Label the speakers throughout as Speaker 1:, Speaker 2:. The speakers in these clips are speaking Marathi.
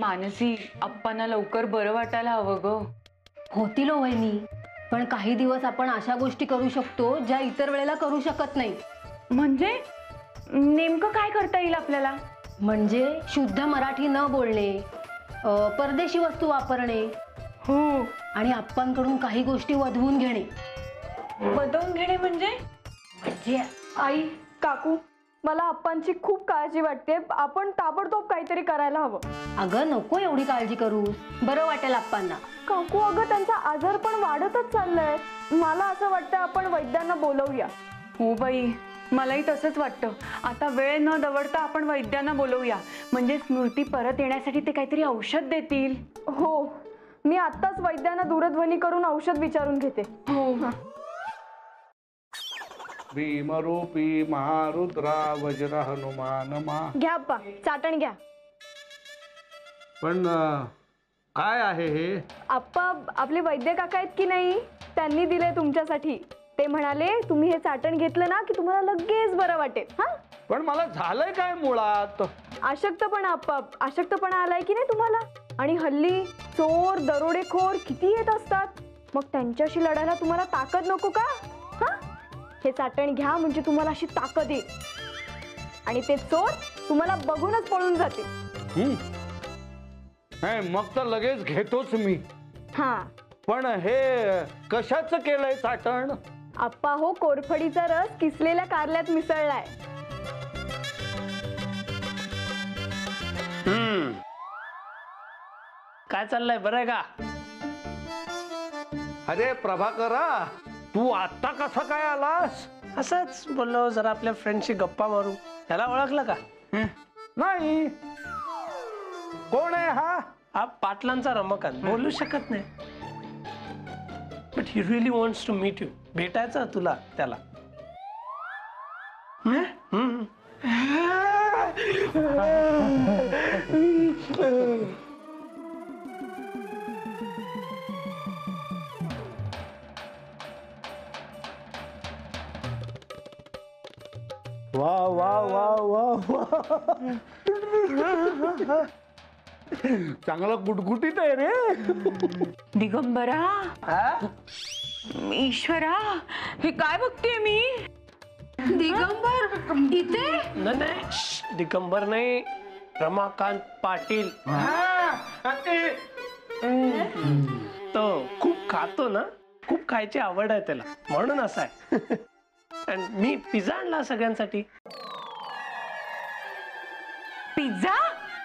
Speaker 1: मानसी, अप्पांना लवकर बरं वाटायला हवं ग.
Speaker 2: होतील हो वहिनी, पण काही दिवस आपण अशा गोष्टी करू शकतो ज्या इतर वेळेला करू शकत नाही.
Speaker 1: म्हणजे नेमकं काय करता येईल आपल्याला?
Speaker 2: म्हणजे शुद्ध मराठी न बोलणे, परदेशी वस्तू वापरणे,
Speaker 1: हो.
Speaker 2: आणि अप्पांकडून काही गोष्टी वधवून घेणे.
Speaker 1: बदवून घेणे म्हणजे?
Speaker 3: आई, काकू, मला अप्पांची खूप काळजी वाटते. आपण ताबडतोब काहीतरी करायला हवं.
Speaker 2: अगं नको एवढी काळजी करू, बरं वाटेल अप्पांना.
Speaker 3: काकू, अगं त्यांचा आजार पण वाढतच चाललाय. मला असं वाटतं आपण वैद्यांना बोलवूया.
Speaker 1: हो बाई, मलाही तसंच वाटतं. आता वेळ न दवडता आपण वैद्यांना बोलवूया, म्हणजे स्मृती परत येण्यासाठी ते काहीतरी औषध देतील.
Speaker 3: हो, मी आत्ताच वैद्यांना दूरध्वनी करून औषध विचारून घेते.
Speaker 1: हो.
Speaker 4: भीमरूपी महारुद्रा वज्र हनुमान मा.
Speaker 3: घ्या अप्पा, चाटण घ्या.
Speaker 4: पण काय आहे हे?
Speaker 3: अप्पा, आपले वैद्य काका आहेत की नाही, त्यांनी दिले तुमच्यासाठी. ते म्हणाले तुम्ही हे चाटण घेतलं ना की तुम्हाला लगेच बरं वाटेल. हा,
Speaker 4: पण मला झालंय काय मुळात?
Speaker 3: अशक्तपणा अप्पा, अशक्तपणा आलाय की नाही तुम्हाला? आणि हल्ली चोर दरोडेखोर किती येत असतात, मग त्यांच्याशी लढायला तुम्हाला ताकद नको का? हा, हे चाटण घ्या, म्हणजे तुम्हाला अशी ताकद येईल आणि ते चोर तुम्हाला बघूनच पळून जातील.
Speaker 4: मग तर लगेच घेतोच मी.
Speaker 3: हा,
Speaker 4: पण हे कशाचं केलंय चाटण?
Speaker 3: अप्पा हो, कोरफडीचा रस किसलेल्या कारल्यात मिसळलाय.
Speaker 5: काय चाललंय, बरं आहे का?
Speaker 4: अरे प्रभाकरा, तू आता कसा काय आलास?
Speaker 5: असंच बोललो, जरा आपल्या फ्रेंडशी गप्पा मारू. त्याला ओळखलं का?
Speaker 4: नाही. कोण आहे हा?
Speaker 5: हा पाटलांचा रमकांत. बोलू शकत नाही, but he really wants to meet you. भेटायचं तुला त्याला.
Speaker 4: वा वा वा वा वा. चांगला गुटगुटीत आहे रे.
Speaker 1: दिगंबरा, ईश्वरा, हे काय बघतेय मी?
Speaker 2: दिगंबर इथे?
Speaker 5: नाही, दिगंबर नाही, रमाकांत पाटील. तो खूप खातो ना, खूप खायची आवड आहे त्याला, म्हणून असं आहे. आणि मी पिझ्झा आणला सगळ्यांसाठी.
Speaker 1: पिझ्झा?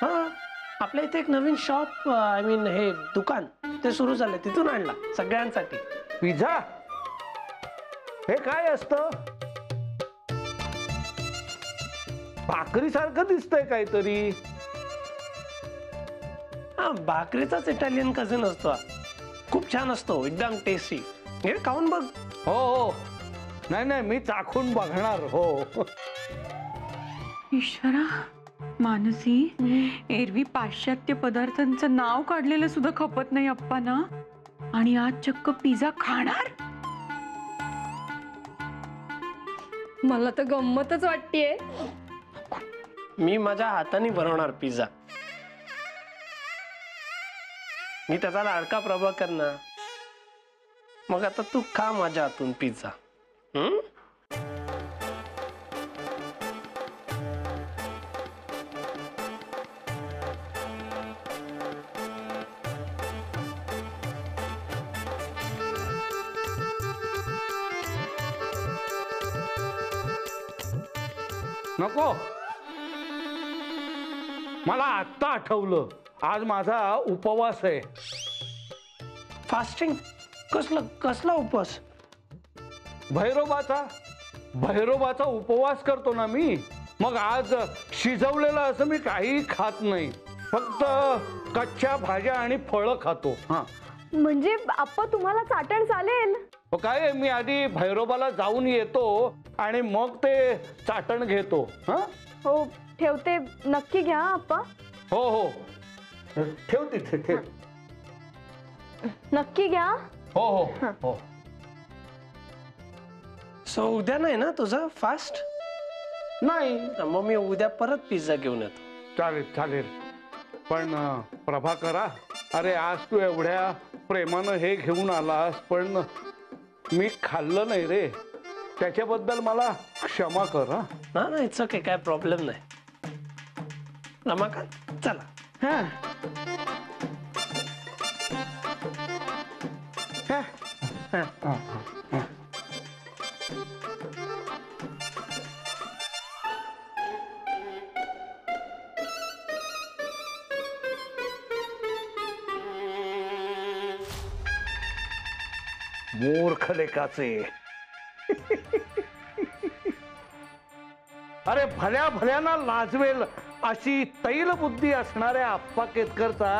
Speaker 5: हा, आपल्या इथे एक नवीन शॉप, आय मीन हे दुकान, ते सुरू झालंय, तिथून आणला सगळ्यांसाठी.
Speaker 4: पिझ्झा? हे काय असतं? भाकरी सारखं दिसतंय काहीतरी.
Speaker 5: हा, भाकरीचाच इटालियन कझन असतो. खूप छान असतो, एकदम टेस्टी. हे खाऊन बघ.
Speaker 4: हो हो, नाही नाही, मी चाखून बघणार. हो.
Speaker 1: ईश्वरा, मानसी, एरवी पाश्चात्य पदार्थांचं नाव काढलेलं सुद्धा खपत नाही अप्पांना, आणि आज चक्क पिझ्झा खाणार?
Speaker 3: मला तर गंमतच वाटतेय.
Speaker 5: मी माझ्या हाताने बनवणार पिझ्झा. मी त्याचा लाडका प्रभाकर ना. मग आता तू खा माझ्या हातून पिझ्झा.
Speaker 4: नको, मला आत्ता आठवलं, आज माझा उपवास आहे.
Speaker 5: फास्टिंग? कसला उपवास?
Speaker 4: भैरोबाचा उपवास करतो ना मी. मग आज शिजवलेलं असं मी काही खात नाही, फक्त कच्च्या भाज्या आणि फळं खातो. हा,
Speaker 3: म्हणजे अप्पा तुम्हाला चाटण चालेल?
Speaker 4: हो, काय मी आधी भैरोबाला जाऊन येतो आणि मग ते चाटण घेतो. हा
Speaker 3: हो, ठेवते. नक्की घ्या अप्पा.
Speaker 4: हो हो, ठेव तिथे, ठेव.
Speaker 3: नक्की घ्या.
Speaker 4: हो हो हो.
Speaker 5: सो उद्या नाही ना तुझा फास्ट?
Speaker 4: नाही.
Speaker 5: मग मी उद्या परत पिझ्झा घेऊन येतो.
Speaker 4: चालेल चालेल. पण प्रभाकरा, अरे आज तू एवढ्या प्रेमानं हे घेऊन आलास, पण मी खाल्लं नाही रे, त्याच्याबद्दल मला क्षमा कर.
Speaker 5: ना ना, इट्स ओके, काय प्रॉब्लेम नाही. रमाकांत चला.
Speaker 4: मूर्ख लेकाचे. अरे भल्या भल्याना लाजवेल अशी तैल बुद्धी असणाऱ्या आप्पा केतकरचा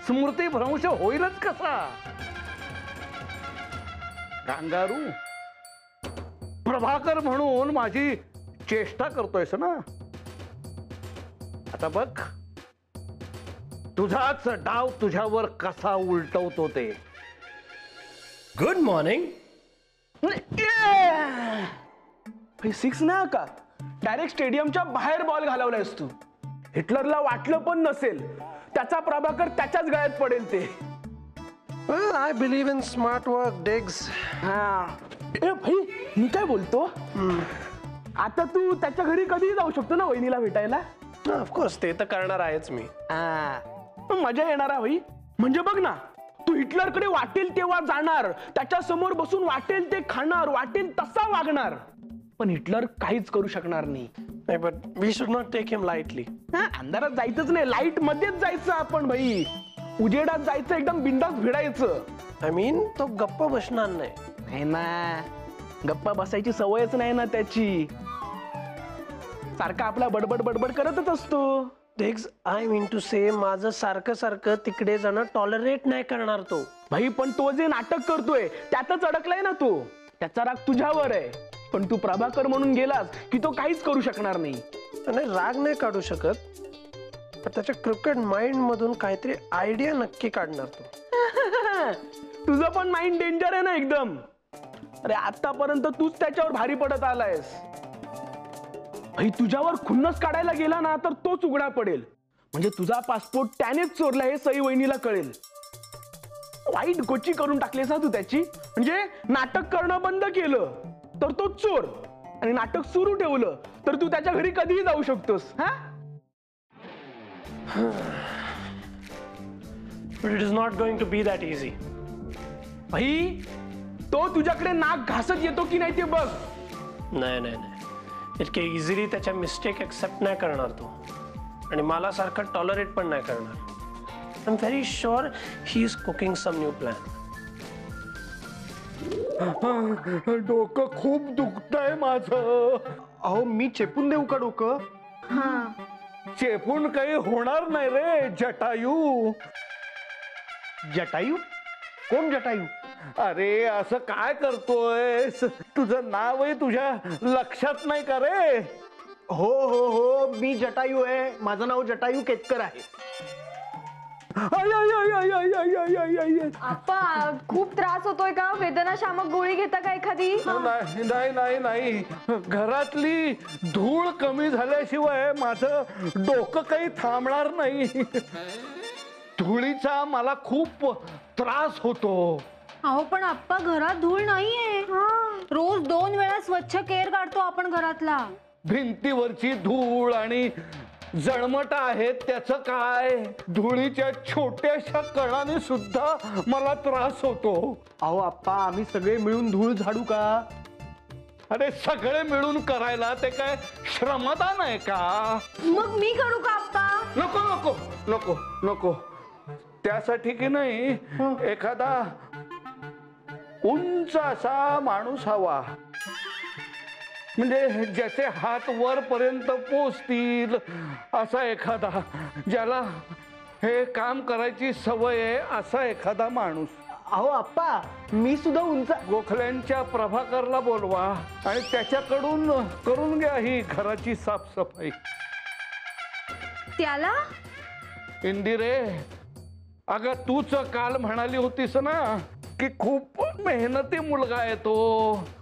Speaker 4: स्मृतीभ्रंश होईलच कसा? कांगारू, प्रभाकर म्हणून माझी चेष्टा करतोयस ना? आता बघ, तुझाच डाव तुझ्यावर कसा उलटवतो ते.
Speaker 5: Good morning.
Speaker 6: 6 नाही का, डायरेक्ट स्टेडियमच्या बाहेर बॉल घालवलायस तू. हिटलरला वाटलं पण नसेल, त्याचा प्रभाकर त्याच्याच गळ्यात पडेल ते.
Speaker 5: Well, I believe in smart work, Diggs.
Speaker 6: हा. ए भाई, मी काय बोलतो, आता तू त्याच्या घरी कधीही जाऊ शकतो ना वहिनीला भेटायला.
Speaker 5: ऑफकोर्स, ते तर करणार आहेच मी.
Speaker 6: पण मजा येणार आहे भाई. म्हणजे बघ ना, तू हिटलरकडे वाटेल तेव्हा जाणार, त्याच्या समोर बसून वाटेल ते खाणार, वाटेल तसा वागणार, पण हिटलर काहीच करू शकणार नाही.
Speaker 5: नाही, but we should not take him lightly.
Speaker 6: अंधारात जायचंच नाही, लाईट मध्येच जायचं आपण भाई. उजेडात जायचं, एकदम बिंदास भिडायचं.
Speaker 5: I mean, तो गप्प बसणार नाही.
Speaker 6: नाही ना, गप्पा बसायची सवयच नाही ना त्याची. सारखा आपला बडबड बडबड करतच असतो.
Speaker 5: Diggs, I mean to say, माझं सारखं सारखं तिकडे जाणं टॉलरेट नाही करणार तो.
Speaker 6: भाई, पण तो जे नाटक करतोय त्यातच अडकलाय ना तो. त्याचा राग तुझ्यावर आहे, पण तू प्रभाकर म्हणून गेलास की तो काहीच करू शकणार नाही.
Speaker 5: आणि राग नाही काढू शकत, पण त्याच्या क्रिकेट माइंड मधून काहीतरी आयडिया नक्की काढणार तो.
Speaker 6: तुझं पण माइंड डेंजर आहे ना एकदम. अरे आतापर्यंत तूच त्याच्यावर भारी पडत आलायस. भाई, तुझ्यावर खुन्नस काढायला गेला ना तर तोच उघडा पडेल. म्हणजे तुझा पासपोर्ट त्यानेच चोरला हे सई वहिनीला कळेल. वाईट गोची करून टाकलेस ना तू त्याची. म्हणजे नाटक करणं बंद केलं तर तो चोर, आणि नाटक सुरू ठेवलं तर तू त्याच्या घरी कधीही जाऊ शकतोस. हा,
Speaker 5: But it is not going to be that easy.
Speaker 6: भाई, तो तुझ्याकडे नाक घासत येतो की नाही ते बघ.
Speaker 5: नाही नाही नाही, इतके इझिली त्याच्या मिस्टेक एक्सेप्ट नाही करणार तो, आणि मला सारखं टॉलरेट पण नाही करणार. I am very sure he is cooking some new plan.
Speaker 4: डोकं खूप दुखतंय माझं.
Speaker 7: अहो, मी चेपून देऊ का डोकं?
Speaker 4: चेपून काही होणार नाही रे जटायू.
Speaker 7: जटायू? कोण जटायू?
Speaker 4: अरे असं काय करतोयस? तुझं नावही तुझ्या लक्षात नाही का रे?
Speaker 7: हो हो हो, मी जटायू आहे. माझं नाव जटायू केतकर आहे.
Speaker 3: आप्पा, खूप त्रास होतोय का? वेदना शामक गोळी घेता का एखादी?
Speaker 4: नाही नाही नाही नाही, घरातली धूळ कमी झाल्याशिवाय माझं डोकं काही थांबणार नाही. धुळीचा मला खूप त्रास होतो.
Speaker 2: अहो, पण आप्पा, घरात धूळ नाहीये. रोज 2 वेळा स्वच्छ केर काढतो आपण घरातला.
Speaker 4: भिंतीवरची धूळ आणि जळमट आहेत, त्याचं काय? धुळीच्या छोट्याशा कणाने सुद्धा मला त्रास होतो.
Speaker 7: अहो आप्पा, आम्ही सगळे मिळून धूळ झाडू का?
Speaker 4: अरे सगळे मिळून करायला ते काय श्रमदान आहे का?
Speaker 2: मग मी करू का आप्पा?
Speaker 4: नको नको नको नको, त्यासाठी की नाही एखादा उंच असा माणूस हवा, म्हणजे ज्याचे हात वरपर्यंत पोचतील असा एखादा, ज्याला हे काम करायची सवय आहे असा एखादा माणूस.
Speaker 7: अहो आप्पा, मी सुद्धा उंच.
Speaker 4: गोखल्यांच्या प्रभाकरला बोलवा आणि त्याच्याकडून करून घ्या ही घराची साफसफाई.
Speaker 2: त्याला?
Speaker 4: इंदिरे, अगं तूच काल म्हणाली होतीस ना की खूप मेहनती मुलगा आहे तो.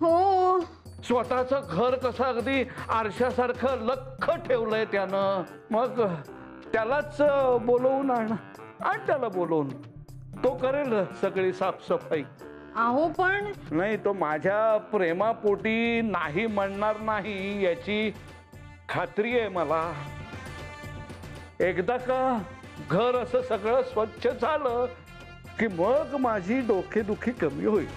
Speaker 2: हो.
Speaker 4: स्वतःचं घर कसं अगदी आरशासारखं लख्ख ठेवलंय त्यानं. मग त्यालाच बोलवून आण त्याला बोलवून. तो करेल सगळी साफसफाई.
Speaker 2: अहो पण
Speaker 4: नाही, तो माझ्या प्रेमापोटी नाही म्हणणार नाही याची खात्री आहे मला. एकदा का घर असं सगळं स्वच्छ झालं की मग माझी डोकेदुखी कमी होईल.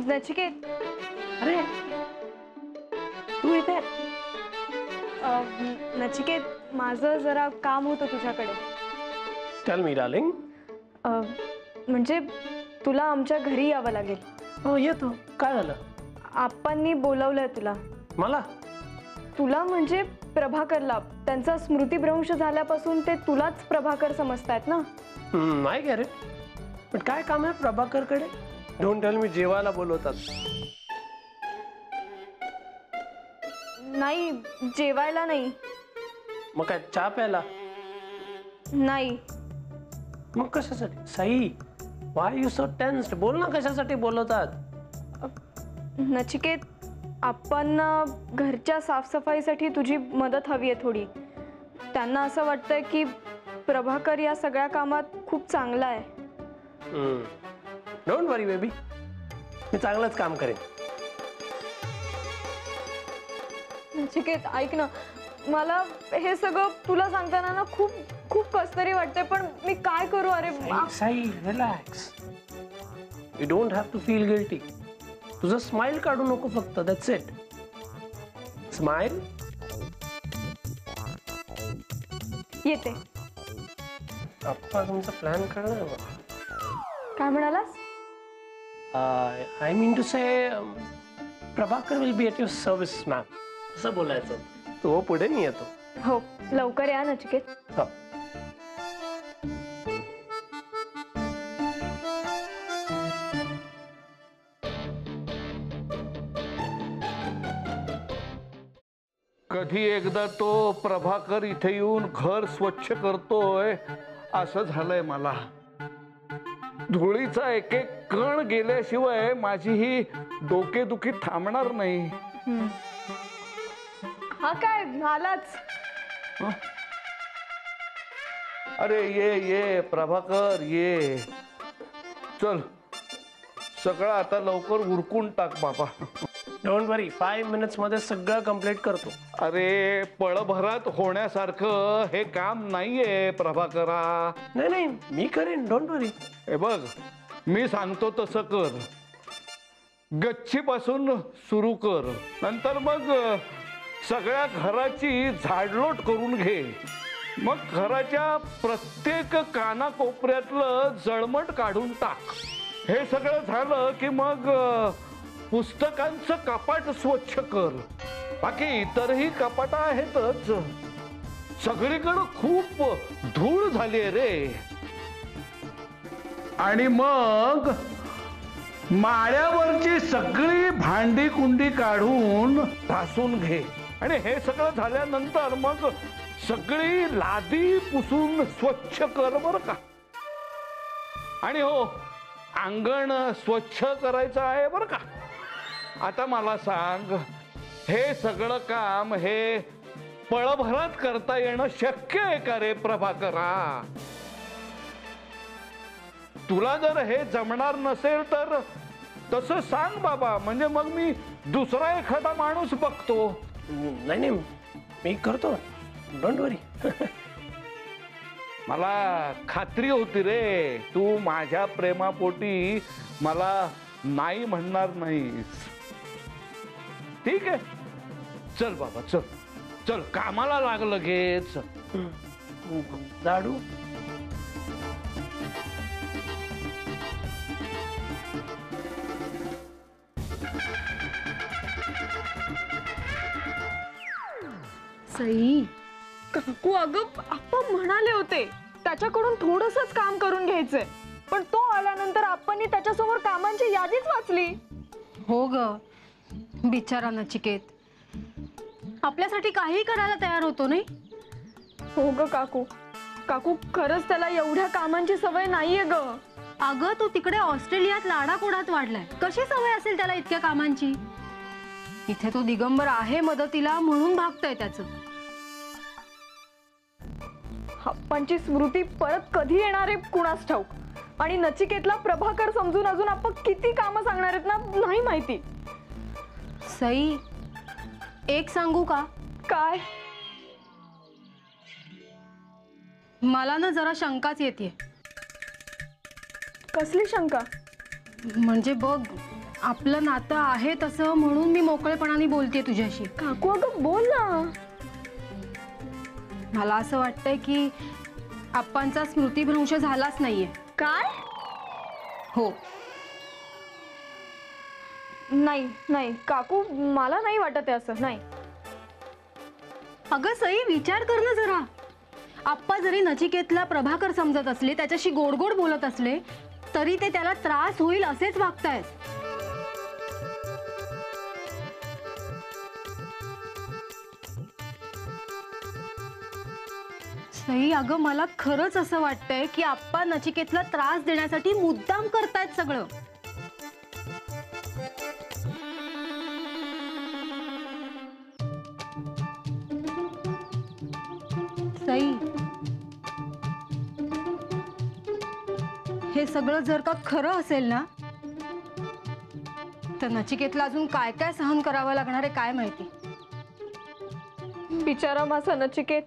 Speaker 3: नचिकेत,
Speaker 5: अरे तू इथे.
Speaker 3: नचिकेत, माझं जरा काम होतं तुझ्याकडे.
Speaker 5: Tell me darling.
Speaker 3: म्हणजे तुला आमच्या घरी यावं लागेल.
Speaker 5: हो येतो. काय झालं?
Speaker 3: आप्पांनी बोलवलंय तुला.
Speaker 5: मला?
Speaker 3: तुला म्हणजे प्रभाकरला. त्यांचा स्मृतिभ्रंश झाल्यापासून ते तुलाच प्रभाकर समजतायत ना.
Speaker 5: नाही का रे, पण काय काम आहे प्रभाकरकडे? डोंट टेल मी जेवायला बोलवतात.
Speaker 3: नाही, जेवायला नाही.
Speaker 5: मग काय चहा प्यायला?
Speaker 3: नाही.
Speaker 5: मग कशासाठी? Sai, why you so tensed? बोल ना कशासाठी बोलवतात.
Speaker 3: नचिकेत, आपण घरच्या साफसफाईसाठी तुझी मदत हवी आहे थोडी. त्यांना असं वाटतंय की प्रभाकर या सगळ्या कामात खूप चांगला आहे.
Speaker 5: डोंट वरी बेबी, मी चांगलंच काम करेन.
Speaker 3: नचिकेत ऐक ना, मला हे सगळं तुला सांगताना ना खूप खूप कसतरी वाटतंय, पण मी काय करू? अरे
Speaker 5: Sai, relax. You don't have to feel guilty. तुझं स्माइल काढू नको फक्त. That's it. स्माइल.
Speaker 3: येते.
Speaker 5: आप्पा तुमचा प्लॅन कळलं मला.
Speaker 3: काय म्हणालास?
Speaker 5: I mean to say Prabhakar will be at your service ma'am, असं बोलायचं. तो पुढे मी येतो.
Speaker 3: हो, लवकर या नचिकेत.
Speaker 5: हो.
Speaker 4: कधी एकदा तो प्रभाकर इथे येऊन घर स्वच्छ करतोय असं झालंय मला. धुळीचा एक एक कण गेल्याशिवाय माझी ही डोकेदुखी थांबणार नाही.
Speaker 3: हा काय आलाच?
Speaker 4: अरे ये ये प्रभाकर ये. चल, सगळं आता लवकर उरकून टाक बाबा.
Speaker 5: डोंट वरी, 5 मिनिट्स मध्ये सगळं कंप्लीट करतो.
Speaker 4: अरे पळभरात होण्यासारखं हे काम नाहीये प्रभाकरा.
Speaker 5: नाही नाही, मी करेन. डोंट वरी.
Speaker 4: हे बघ, मी सांगतो तसं कर. गच्चीपासून सुरू कर, नंतर मग सगळ्या घराची झाडलोट करून घे. मग घराच्या प्रत्येक कानाकोपऱ्यातलं जळमट काढून टाक. हे सगळं झालं की मग पुस्तकांचं कपाट स्वच्छ कर. बाकी इतरही कपाट आहेतच. सगळीकडं खूप धूळ झाली आहे रे. आणि मग माळ्यावरची सगळी भांडी कुंडी काढून घासून घे. आणि हे सगळं झाल्यानंतर मग सगळी लादी पुसून स्वच्छ कर बरं का. आणि हो, अंगण स्वच्छ करायचं आहे बरं का. आता मला सांग, हे सगळं काम हे पळभरात करता येणं शक्य आहे का रे प्रभाकरा? तुला जर हे जमणार नसेल तर तसं सांग बाबा, म्हणजे मग मी दुसरा एखादा माणूस बघतो.
Speaker 5: नाही नाही, मी करतो. डोंट वरी.
Speaker 4: मला खात्री होती रे, तू माझ्या प्रेमापोटी मला नाही म्हणणार नाहीस. ठीक आहे, चल बाबा, चल चल, कामाला लाग लगेच.
Speaker 5: झाडू.
Speaker 2: सई,
Speaker 3: काकू, अगं आप्पा म्हणाले होते त्याच्याकडून थोडंसंच काम करून घ्यायचंय, पण तो आल्यानंतर आप्पांनी त्याच्यासमोर कामांची यादीच वाचली.
Speaker 2: हो ग, बिचारा नचिकेत आपल्यासाठी काही करायला तयार होतो नाही.
Speaker 3: हो ग काकू, काकू खरंच त्याला एवढ्या कामांची सवय नाहीये ग.
Speaker 2: अगं तो तिकडे ऑस्ट्रेलियात लाडाकोडात वाढलाय, कशी सवय असेल त्याला इतक्या कामांची. इथे तो दिगंबर आहे मदतीला म्हणून भागतोय त्याचं.
Speaker 3: अप्पांची स्मृती परत कधी येणार आहे कुणास ठाऊक. आणि नचिकेतला प्रभाकर समजून अजून आपण किती कामं सांगणार आहेत ना नाही माहिती.
Speaker 2: सई, एक सांगू का?
Speaker 3: काय?
Speaker 2: मला ना जरा शंकाच येते.
Speaker 3: कसली शंका?
Speaker 2: म्हणजे बघ, आपलं नातं आहे तसं म्हणून मी मोकळेपणाने बोलते तुझ्याशी.
Speaker 3: काकू अगं बोल ना.
Speaker 2: मला असं वाटतंय की आप्पांचा स्मृतिभ्रंश झालाच नाहीये.
Speaker 3: काय?
Speaker 2: हो.
Speaker 3: नाही नाही काकू, मला नाही वाटत आहे असं. नाही.
Speaker 2: अगं सई, विचार कर ना जरा. आप्पा जरी नचिकेतला प्रभाकर समजत असले, त्याच्याशी गोड गोड बोलत असले, तरी ते त्याला त्रास होईल असेच वागतायत. सई, अगं मला खरंच असं वाटतंय की आप्पा नचिकेतला त्रास देण्यासाठी मुद्दाम करतायत सगळं. सई, हे सगळं जर का खरं असेल ना, तर नचिकेतला अजून काय काय सहन करावं लागणार आहे काय माहिती.
Speaker 3: बिचारा माझा नचिकेत.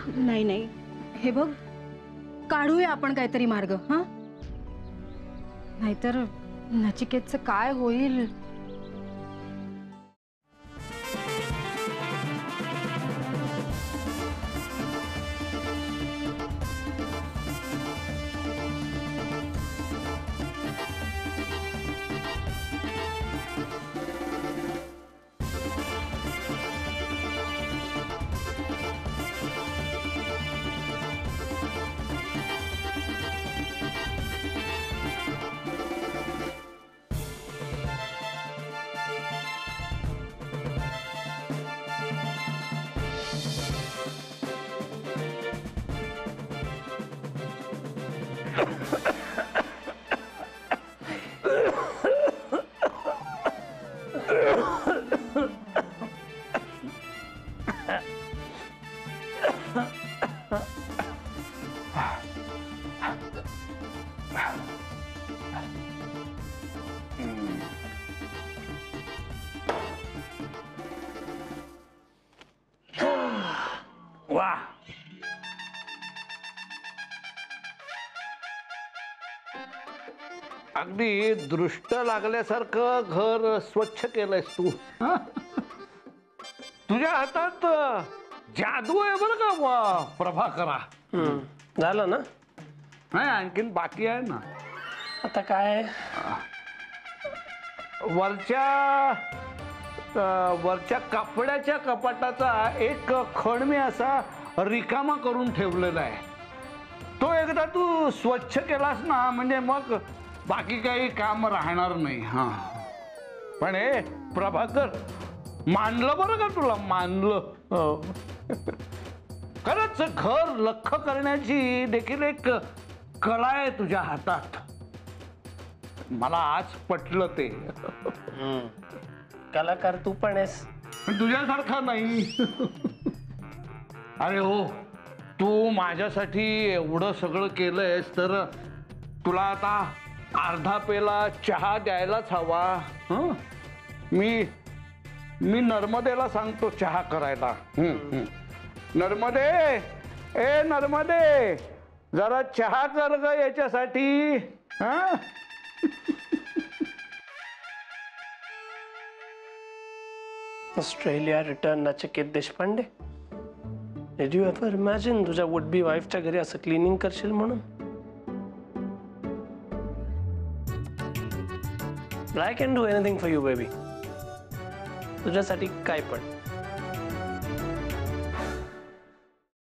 Speaker 2: नाही नाही, हे बघ, काढूया आपण काहीतरी मार्ग. हा, नाहीतर नचिकेतचं काय होईल.
Speaker 4: वा, अगदी दृष्ट लागल्यासारखं घर स्वच्छ केलंयस तू. तुझ्या हातात जादू आहे बरं का प्रभाकरा.
Speaker 5: झालं ना?
Speaker 4: नाही, आणखीन बाकी आहे ना.
Speaker 5: आता काय?
Speaker 4: वरच्या कपड्याच्या कपाटाचा एक खण मी असा रिकामा करून ठेवलेला आहे. तो एकदा तू स्वच्छ केलास ना, म्हणजे मग बाकी काही काम राहणार नाही. हा, पण हे प्रभाकर, मानलं बरं का तुला, मानलं. खरंच घर लख्ख करण्याची देखील एक कला आहे तुझ्या हातात. मला आज पटलं ते.
Speaker 5: कलाकार तू पण आहेस.
Speaker 4: तुझ्यासारखा नाही. अरे हो, तू माझ्यासाठी एवढं सगळं केलंयस तर तुला आता अर्धा पेला चहा द्यायलाच हवा. हं, मी नर्मदेला सांगतो चहा करायला. नर्मदे, ए नर्मदे, जरा चहा कर ग याच्यासाठी. हा,
Speaker 5: Australia return Nachiket Deshpande. Did you ever imagine तुझ्या वुड बी वाईफच्या घरी असं क्लिनिंग करशील म्हणून? I can do anything for you baby. तुझ्यासाठी काय पण.